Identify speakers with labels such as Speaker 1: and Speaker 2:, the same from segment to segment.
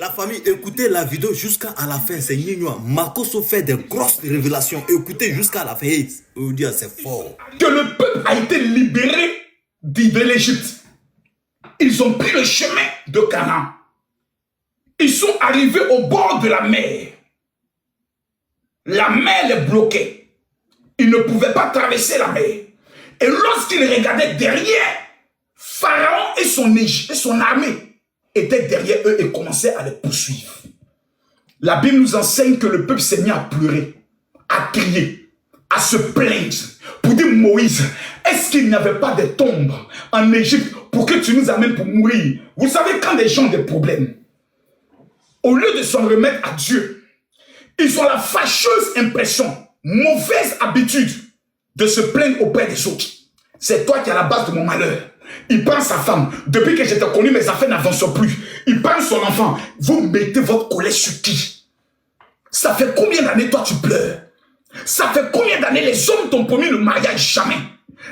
Speaker 1: La famille, écoutez la vidéo jusqu'à la fin. C'est Ninoa. Makoso fait des grosses révélations. Écoutez jusqu'à la fin. C'est fort.
Speaker 2: Que le peuple a été libéré de l'Égypte. Ils ont pris le chemin de Canaan. Ils sont arrivés au bord de la mer. La mer les bloquait. Ils ne pouvaient pas traverser la mer. Et lorsqu'ils regardaient derrière, Pharaon et son armée étaient derrière eux et commençaient à les poursuivre. La Bible nous enseigne que le peuple s'est mis à pleurer, à crier, à se plaindre, pour dire Moïse, est-ce qu'il n'y avait pas de tombes en Égypte pour que tu nous amènes pour mourir? Vous savez, quand les gens ont des problèmes, au lieu de s'en remettre à Dieu, ils ont la fâcheuse impression, mauvaise habitude de se plaindre auprès des autres. C'est toi qui es à la base de mon malheur. Il prend sa femme. Depuis que je t'ai connu, mes affaires n'avancent plus. Il prend son enfant. Vous mettez votre colère sur qui? Ça fait combien d'années toi tu pleures? Ça fait combien d'années les hommes t'ont promis le mariage? Jamais.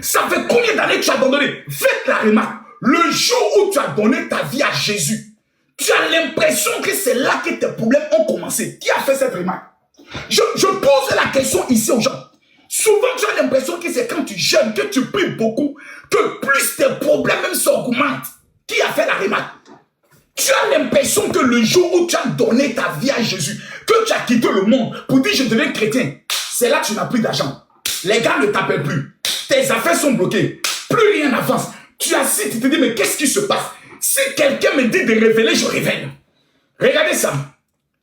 Speaker 2: Ça fait combien d'années tu as abandonné? Faites la remarque. Le jour où tu as donné ta vie à Jésus, tu as l'impression que c'est là que tes problèmes ont commencé. Qui a fait cette remarque? Je pose la question ici aux gens. Souvent, tu as l'impression que c'est quand tu jeûnes, que tu pries beaucoup, que plus tes problèmes même s'augmentent. Qui a fait la remarque? Tu as l'impression que le jour où tu as donné ta vie à Jésus, que tu as quitté le monde pour dire je deviens chrétien, c'est là que tu n'as plus d'argent. Les gars ne t'appellent plus. Tes affaires sont bloquées. Plus rien n'avance. Tu assis, tu te dis mais qu'est-ce qui se passe? Si quelqu'un me dit de révéler, je révèle. Regardez ça.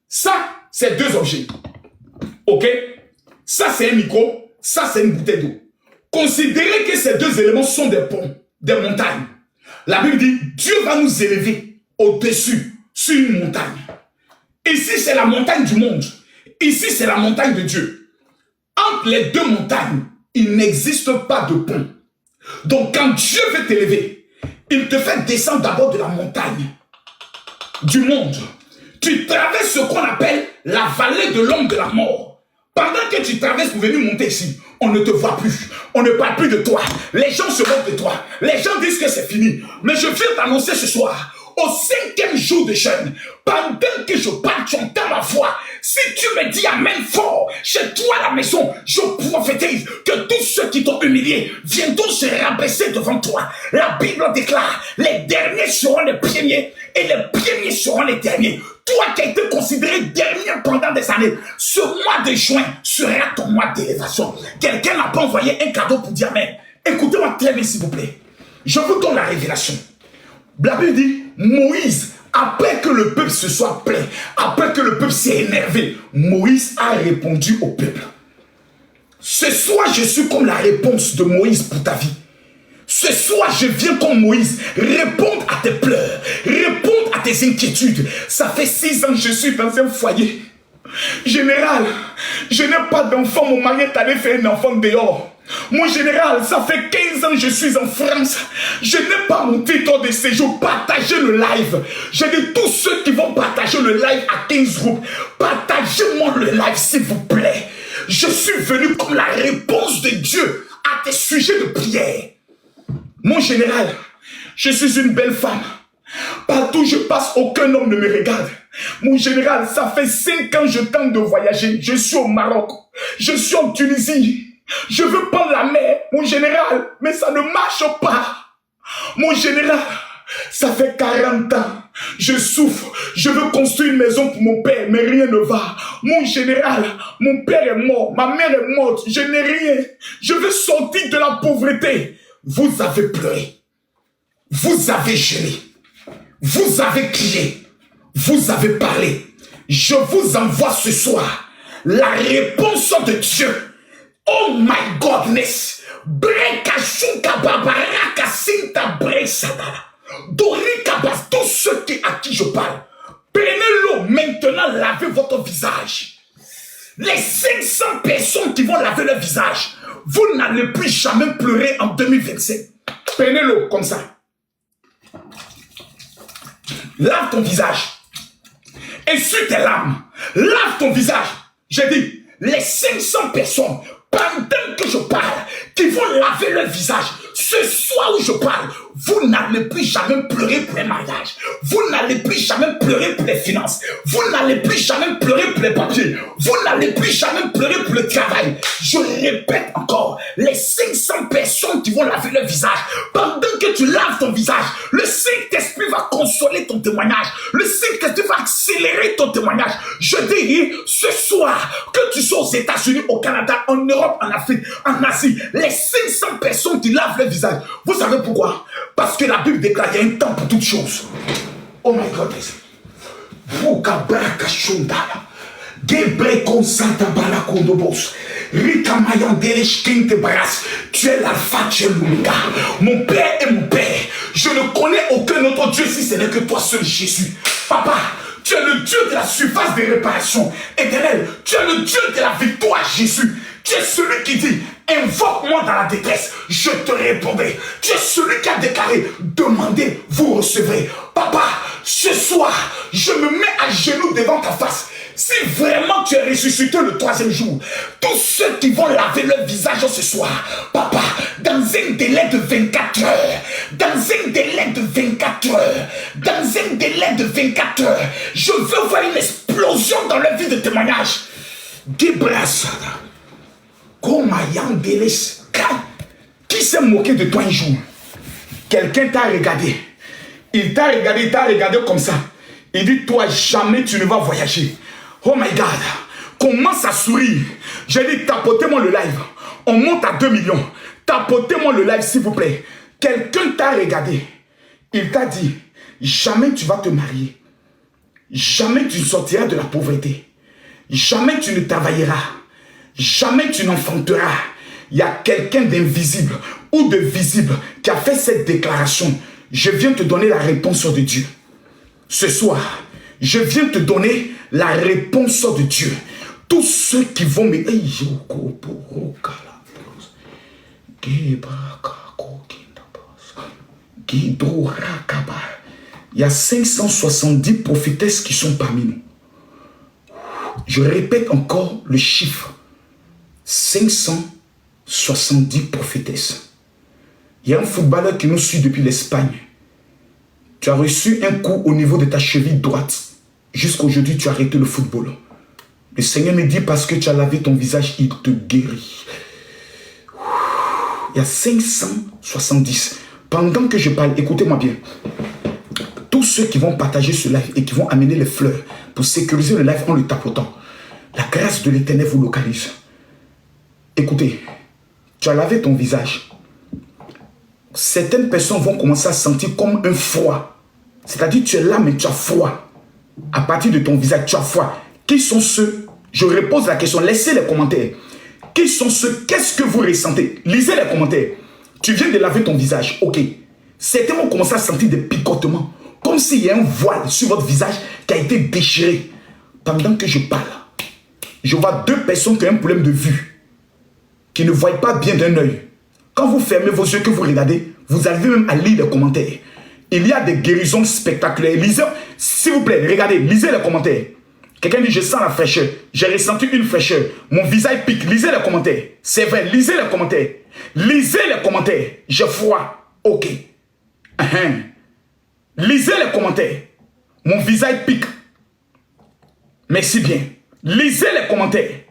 Speaker 2: Ça, c'est deux objets. Ok? Ça, c'est un micro. Ça, c'est une bouteille d'eau. Considérez que ces deux éléments sont des ponts, des montagnes. La Bible dit, Dieu va nous élever au-dessus, sur une montagne. Ici, c'est la montagne du monde. Ici, c'est la montagne de Dieu. Entre les deux montagnes, il n'existe pas de pont. Donc, quand Dieu veut t'élever, il te fait descendre d'abord de la montagne du monde. Tu traverses ce qu'on appelle la vallée de l'ombre de la mort. Pendant que tu traverses pour venir monter ici, on ne te voit plus. On ne parle plus de toi. Les gens se moquent de toi. Les gens disent que c'est fini. Mais je viens t'annoncer ce soir, au 5e jour de jeûne, pendant que je parle, tu entends ma voix. Si tu me dis amen fort, chez toi à la maison, je prophétise que tous ceux qui t'ont humilié viendront se rabaisser devant toi. La Bible déclare, les derniers seront les premiers et les premiers seront les derniers. Toi qui as été considéré dernier pendant des années, ce mois de juin sera ton mois d'élévation. Quelqu'un n'a pas envoyé un cadeau pour dire amen. Écoutez-moi très bien s'il vous plaît. Je vous donne la révélation. La Bible dit, Moïse, après que le peuple se soit plaint, après que le peuple s'est énervé, Moïse a répondu au peuple. Ce soir, je suis comme la réponse de Moïse pour ta vie. Ce soir, je viens comme Moïse répondre à tes pleurs, répondre à tes inquiétudes. Ça fait 6 ans que je suis dans un foyer. Général, je n'ai pas d'enfant, mon mari est allé faire un enfant dehors. Mon général, ça fait 15 ans que je suis en France. Je n'ai pas mon titre de séjour. Partagez le live. J'ai dit tous ceux qui vont partager le live à 15 groupes, partagez-moi le live s'il vous plaît. Je suis venu comme la réponse de Dieu à tes sujets de prière. Mon général, je suis une belle femme. Partout où je passe, aucun homme ne me regarde. Mon général, ça fait 5 ans que je tente de voyager. Je suis au Maroc. Je suis en Tunisie. Je veux prendre la mer, mon général, mais ça ne marche pas. Mon général, ça fait 40 ans. Je souffre. Je veux construire une maison pour mon père, mais rien ne va. Mon général, mon père est mort. Ma mère est morte. Je n'ai rien. Je veux sortir de la pauvreté. Vous avez pleuré. Vous avez gêné. Vous avez crié. Vous avez parlé. Je vous envoie ce soir la réponse de Dieu. Oh my godness. Brekashinka babaraka sinta bresada. Dorikabas, tous ceux à qui je parle. Prenez l'eau maintenant, lavez votre visage. Les 500 personnes qui vont laver leur visage, vous n'allez plus jamais pleurer en 2025. Prenez l'eau comme ça. Lave ton visage. Essuie tes larmes. Lave ton visage. J'ai dit, les 500 personnes, pendant que je parle, qui vont laver leur visage, Ce soir où je parle, vous n'allez plus jamais pleurer pour les mariages. Vous n'allez plus jamais pleurer pour les finances. Vous n'allez plus jamais pleurer pour les papiers. Vous n'allez plus jamais pleurer pour le travail. Je répète encore, les 500 personnes qui vont laver leur visage, pendant que tu laves ton visage, le Saint-Esprit va consoler ton témoignage. Le Saint-Esprit va accélérer ton témoignage. Je dis, ce soir, que tu sois aux États-Unis, au Canada, en Europe, en Afrique, en Asie, les 500 personnes qui lavent leur visage. Vous savez pourquoi? Parce que la Bible déclare qu'il y a un temps pour toutes choses. Oh my God. Tu es l'alpha, tu es l'oméga. Mon Père est mon Père. Je ne connais aucun autre Dieu si ce n'est que toi seul, Jésus. Papa, tu es le Dieu de la surface des réparations. Éternel, tu es le Dieu de la victoire, Jésus. Tu es celui qui dit, invoque-moi dans la détresse, je te répondrai. Tu es celui qui a déclaré, demandez, vous recevrez. Papa, ce soir, je me mets à genoux devant ta face. Si vraiment tu es ressuscité le 3e jour, tous ceux qui vont laver leur visage ce soir, papa, dans un délai de 24 heures, dans un délai de 24 heures, dans un délai de 24 heures, je veux voir une explosion dans leur vie de témoignage. Gibrasada. Qui s'est moqué de toi un jour? Quelqu'un t'a regardé. Il t'a regardé comme ça. Il dit, toi, jamais tu ne vas voyager. Oh my God. Commence à sourire. J'ai dit, tapotez-moi le live. On monte à 2 millions. Tapotez-moi le live, s'il vous plaît. Quelqu'un t'a regardé. Il t'a dit, jamais tu vas te marier. Jamais tu ne sortiras de la pauvreté. Jamais tu ne travailleras. Jamais tu n'enfanteras. Il y a quelqu'un d'invisible ou de visible qui a fait cette déclaration. Je viens te donner la réponse de Dieu. Ce soir, je viens te donner la réponse de Dieu. Tous ceux qui vont me... Il y a 570 prophétesses qui sont parmi nous. Je répète encore le chiffre. 570 prophétesses. Il y a un footballeur qui nous suit depuis l'Espagne. Tu as reçu un coup au niveau de ta cheville droite. Jusqu'aujourd'hui, tu as arrêté le football. Le Seigneur me dit, parce que tu as lavé ton visage, il te guérit. Il y a 570. Pendant que je parle, écoutez-moi bien. Tous ceux qui vont partager ce live et qui vont amener les fleurs pour sécuriser le live en le tapotant, la grâce de l'Éternel vous localise. Écoutez, tu as lavé ton visage. Certaines personnes vont commencer à sentir comme un froid. C'est-à-dire, tu es là, mais tu as froid. À partir de ton visage, tu as froid. Qui sont ceux? Je repose la question, laissez les commentaires. Qui sont ceux? Qu'est-ce que vous ressentez? Lisez les commentaires. Tu viens de laver ton visage, ok. Certains vont commencer à sentir des picotements. Comme s'il y a un voile sur votre visage qui a été déchiré. Pendant que je parle, je vois 2 personnes qui ont un problème de vue, qui ne voient pas bien d'un œil. Quand vous fermez vos yeux, que vous regardez, vous arrivez même à lire les commentaires. Il y a des guérisons spectaculaires. Lisez, s'il vous plaît, regardez, lisez les commentaires. Quelqu'un dit, je sens la fraîcheur. J'ai ressenti une fraîcheur. Mon visage pique. Lisez les commentaires. C'est vrai, lisez les commentaires. Lisez les commentaires. J'ai froid. Ok. Lisez les commentaires. Mon visage pique. Merci bien. Lisez les commentaires.